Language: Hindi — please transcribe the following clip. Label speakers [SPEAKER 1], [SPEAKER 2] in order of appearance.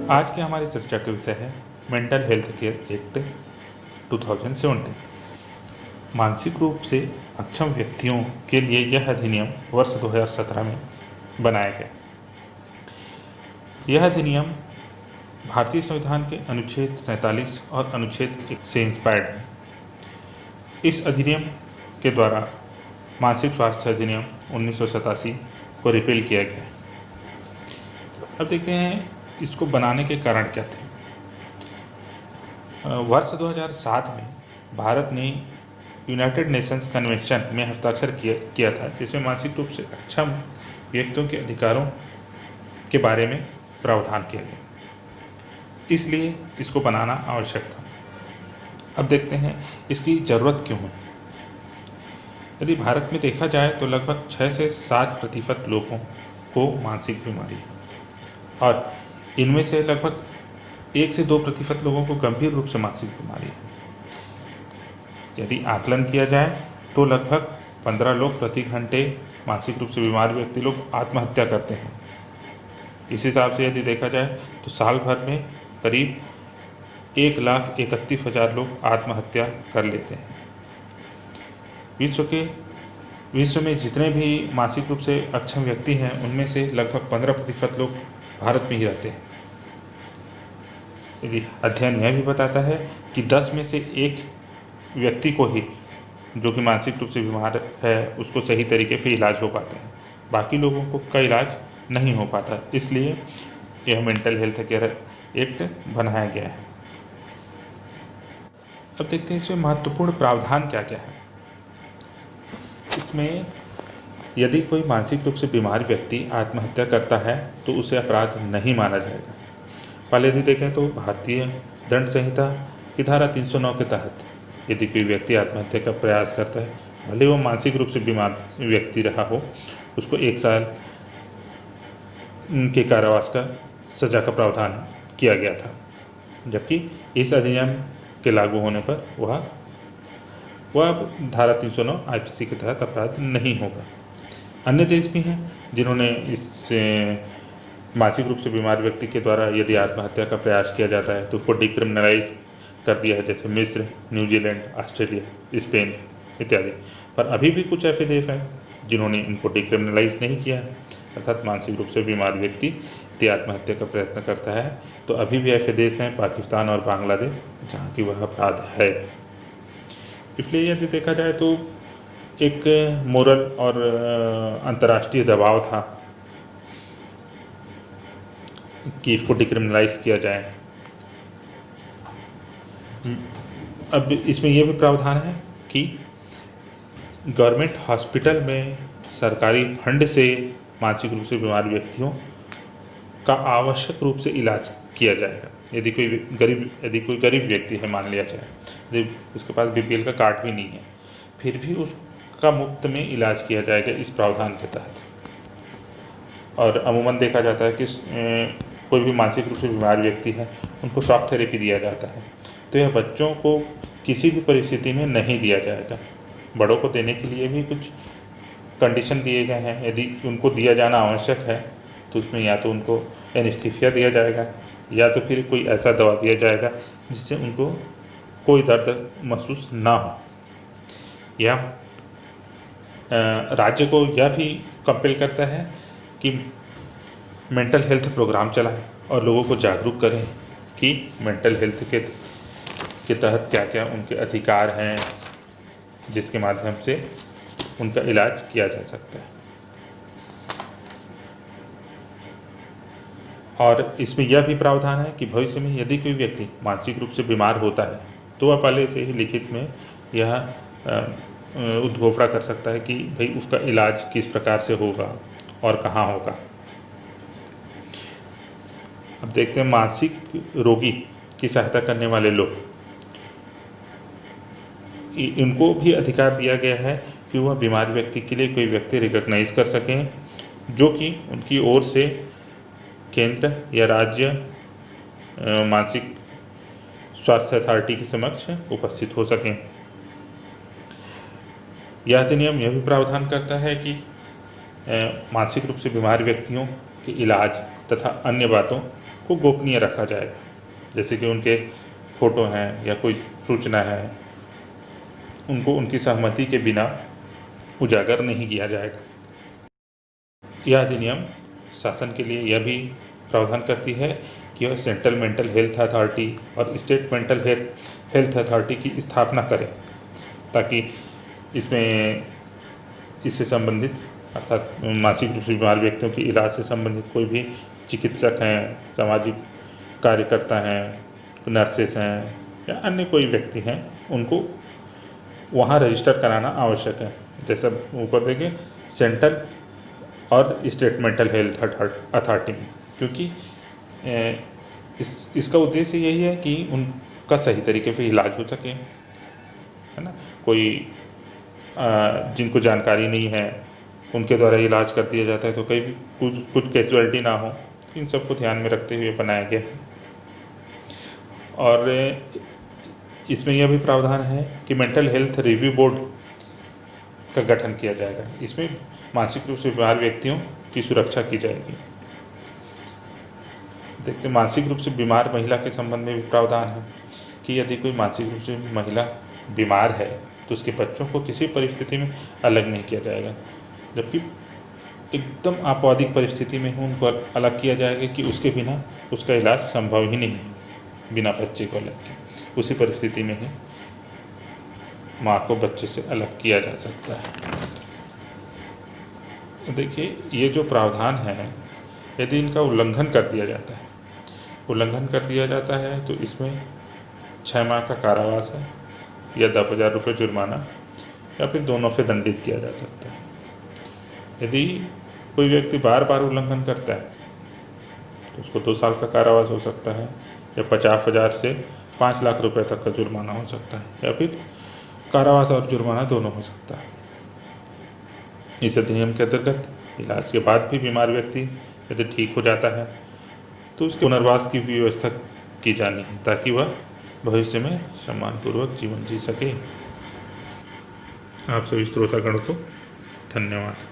[SPEAKER 1] आज के हमारी चर्चा का विषय है मेंटल हेल्थ केयर एक्ट 2017। मानसिक रूप से अक्षम व्यक्तियों के लिए यह अधिनियम वर्ष 2017 में बनाया गया। यह अधिनियम भारतीय संविधान के अनुच्छेद 47 और अनुच्छेद 1 से इंस्पायर्ड है। इस अधिनियम के द्वारा मानसिक स्वास्थ्य अधिनियम 1987 को रिपील किया गया। अब देखते हैं इसको बनाने के कारण क्या थे। वर्ष 2007 में भारत ने यूनाइटेड नेशंस कन्वेंशन में हस्ताक्षर किया था, जिसमें मानसिक रूप से अक्षम व्यक्तियों के अधिकारों के बारे में प्रावधान किया गया। इसलिए इसको बनाना आवश्यक था। अब देखते हैं इसकी ज़रूरत क्यों है। यदि भारत में देखा जाए तो लगभग 6 से 7% लोगों को मानसिक बीमारी है और इनमें से लगभग 1 से 2% लोगों को गंभीर रूप से मानसिक बीमारी है। यदि आकलन किया जाए तो लगभग 15 लोग प्रति घंटे मानसिक रूप से बीमार व्यक्ति लोग आत्महत्या करते हैं। इस हिसाब से यदि देखा जाए तो साल भर में करीब 1,31,000 लोग आत्महत्या कर लेते हैं। विश्व में जितने भी मानसिक रूप से अक्षम व्यक्ति हैं उनमें से लगभग 15% लोग भारत में ही रहते हैं। यदि अध्ययन यह भी बताता है कि 10 में से 1 व्यक्ति को ही जो कि मानसिक रूप से बीमार है उसको सही तरीके से इलाज हो पाता है, बाकी लोगों को का इलाज नहीं हो पाता। इसलिए यह मेंटल हेल्थ केयर एक्ट बनाया गया है। अब देखते हैं इसमें महत्वपूर्ण प्रावधान क्या क्या है। इसमें यदि कोई मानसिक रूप से बीमार व्यक्ति आत्महत्या करता है तो उसे अपराध नहीं माना जाएगा। पहले यदि देखें तो भारतीय दंड संहिता की धारा 309 के तहत यदि कोई व्यक्ति आत्महत्या का प्रयास करता है, भले वो मानसिक रूप से बीमार व्यक्ति रहा हो, उसको 1 साल के कारावास का सजा का प्रावधान किया गया था, जबकि इस अधिनियम के लागू होने पर वह धारा 309 IPC के तहत अपराध नहीं होगा। अन्य देश भी हैं जिन्होंने इस मानसिक रूप से बीमार व्यक्ति के द्वारा यदि आत्महत्या का प्रयास किया जाता है तो उसको डिक्रिमिनलाइज कर दिया है, जैसे मिस्र, न्यूजीलैंड, ऑस्ट्रेलिया, स्पेन इत्यादि। पर अभी भी कुछ ऐसे देश हैं जिन्होंने इनको डिक्रिमिनलाइज नहीं किया है, अर्थात मानसिक रूप से बीमार व्यक्ति यदि आत्महत्या का प्रयत्न करता है तो अभी भी ऐसे देश हैं, पाकिस्तान और बांग्लादेश, जहाँ की वह अपराध है। इसलिए यदि देखा जाए तो एक मोरल और अंतर्राष्ट्रीय दबाव था कि इसको डिक्रिमिनलाइज किया जाए। अब इसमें यह भी प्रावधान है कि गवर्नमेंट हॉस्पिटल में सरकारी फंड से मानसिक रूप से बीमार व्यक्तियों का आवश्यक रूप से इलाज किया जाएगा। यदि कोई गरीब व्यक्ति है, मान लिया जाए, यदि उसके पास BPL का कार्ड भी नहीं है, फिर भी उसका मुफ्त में इलाज किया जाएगा इस प्रावधान के तहत। और अमूमन देखा जाता है कि कोई भी मानसिक रूप से बीमार व्यक्ति है उनको शॉक थेरेपी दिया जाता है, तो यह बच्चों को किसी भी परिस्थिति में नहीं दिया जाएगा। बड़ों को देने के लिए भी कुछ कंडीशन दिए गए हैं। यदि उनको दिया जाना आवश्यक है तो उसमें या तो उनको एनेस्थीसिया दिया जाएगा या तो फिर कोई ऐसा दवा दिया जाएगा जिससे उनको कोई दर्द महसूस ना हो। या राज्य को यह भी कंपेल करता है कि मेंटल हेल्थ प्रोग्राम चलाएं और लोगों को जागरूक करें कि मेंटल हेल्थ के तहत क्या क्या उनके अधिकार हैं, जिसके माध्यम से उनका इलाज किया जा सकता है। और इसमें यह भी प्रावधान है कि भविष्य में यदि कोई व्यक्ति मानसिक रूप से बीमार होता है तो वह पहले से ही लिखित में यह उद्घोषणा कर सकता है कि भाई उसका इलाज किस प्रकार से होगा और कहाँ होगा। अब देखते हैं मानसिक रोगी की सहायता करने वाले लोग, इनको भी अधिकार दिया गया है कि वह बीमार व्यक्ति के लिए कोई व्यक्ति रिकॉग्नाइज कर सकें जो कि उनकी ओर से केंद्र या राज्य मानसिक स्वास्थ्य अथॉरिटी के समक्ष उपस्थित हो सकें। यह अधिनियम यह भी प्रावधान करता है कि मानसिक रूप से बीमार व्यक्तियों के इलाज तथा अन्य बातों को गोपनीय रखा जाएगा, जैसे कि उनके फ़ोटो हैं या कोई सूचना है, उनको उनकी सहमति के बिना उजागर नहीं किया जाएगा। यह अधिनियम शासन के लिए यह भी प्रावधान करती है कि वह सेंट्रल मेंटल हेल्थ अथॉरिटी और स्टेट मेंटल हेल्थ अथॉरिटी की स्थापना करें, ताकि इसमें इससे संबंधित अर्थात मानसिक रूप से बीमार व्यक्तियों के इलाज से संबंधित कोई भी चिकित्सक हैं, सामाजिक कार्यकर्ता हैं, नर्सेस हैं या अन्य कोई व्यक्ति हैं, उनको वहाँ रजिस्टर कराना आवश्यक है। जैसा ऊपर देखिए, सेंट्रल और स्टेट मेंटल हेल्थ अथॉरिटी में, क्योंकि इसका उद्देश्य यही है कि उनका सही तरीके से इलाज हो सके, है ना। कोई जिनको जानकारी नहीं है उनके द्वारा इलाज कर दिया जाता है तो कहीं कुछ कैजुअलिटी ना हो, इन सबको ध्यान में रखते हुए बनाया गया है। और इसमें यह भी प्रावधान है कि मेंटल हेल्थ रिव्यू बोर्ड का गठन किया जाएगा। इसमें मानसिक रूप से बीमार व्यक्तियों की सुरक्षा की जाएगी। देखते हैं, मानसिक रूप से बीमार महिला के संबंध में भी प्रावधान है कि यदि कोई मानसिक रूप से महिला बीमार है तो उसके बच्चों को किसी परिस्थिति में अलग नहीं किया जाएगा, जबकि एकदम आपवादिक परिस्थिति में उनको अलग किया जाएगा कि उसके बिना उसका इलाज संभव ही नहीं है, बिना बच्चे को अलग किए। उसी परिस्थिति में ही माँ को बच्चे से अलग किया जा सकता है। देखिए, ये जो प्रावधान है, यदि इनका उल्लंघन कर दिया जाता है तो इसमें 6 माह का कारावास है या 10,000 रुपये जुर्माना या फिर दोनों से दंडित किया जा सकता है। यदि कोई व्यक्ति बार बार उल्लंघन करता है तो उसको 2 साल का कारावास हो सकता है या 50,000 से 5 लाख रुपए तक का जुर्माना हो सकता है या फिर कारावास और जुर्माना दोनों हो सकता है। इस अधिनियम के अंतर्गत इलाज के बाद भी बीमार व्यक्ति यदि ठीक हो जाता है तो उसके पुनर्वास की भी व्यवस्था की जानी है, ताकि वह भविष्य में सम्मानपूर्वक जीवन जी सके। आप सभी श्रोतागण को धन्यवाद।